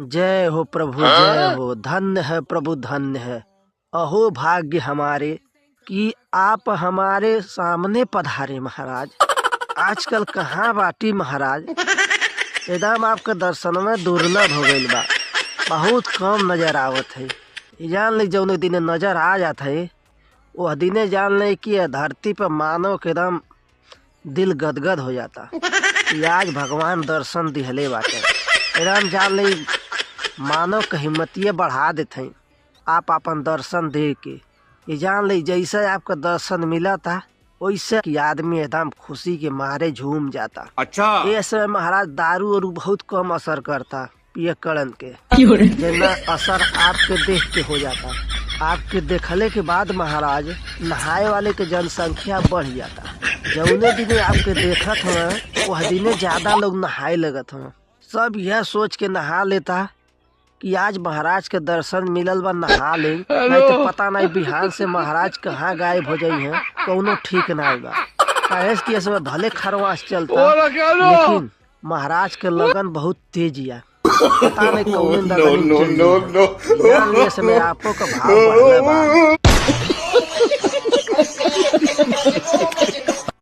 जय हो प्रभु जय हो, धन्य है प्रभु धन्य है। अहो भाग्य हमारे कि आप हमारे सामने पधारे महाराज। आजकल कहाँ बाटी महाराज, एकदम आपका दर्शन में दुर्लभ हो गईल बा। बहुत कम नजर आवत है। जान ले जौन दिने नजर आ जात है वह दिने जान ले कि धरती पर मानव के एकदम दिल गदगद हो जाता कि आज भगवान दर्शन दिहले बाटे। एकदम जान ले मानव के हिम्मतिये बढ़ा देते हैं आप अपन दर्शन दे के। ये जान ले जैसे आपका दर्शन मिला था वैसे कि आदमी एकदम खुशी के मारे झूम जाता। अच्छा ये समय महाराज दारू और बहुत कम असर करता पिए कड़न के, जितना असर आपके देख के हो जाता। आपके देखले के बाद महाराज नहाए वाले के जनसंख्या बढ़ जाता। जौने दिने आपके देखत हैं वह दिने ज्यादा लोग नहाए लगत हैं। सब यह सोच के नहा लेता कि आज महाराज के दर्शन मिलल बा, नहा ले, नहीं तो पता नहीं बिहान से महाराज कहाँ गायब हो जाई है, कौनो ठीक ना बा। कहेस कि इसमें भले खरवास चलता लेकिन महाराज के लगन बहुत तेज या पता नहीं कौन लगन चल जाई है। इसमें आपको का भाव बढ़ले बा।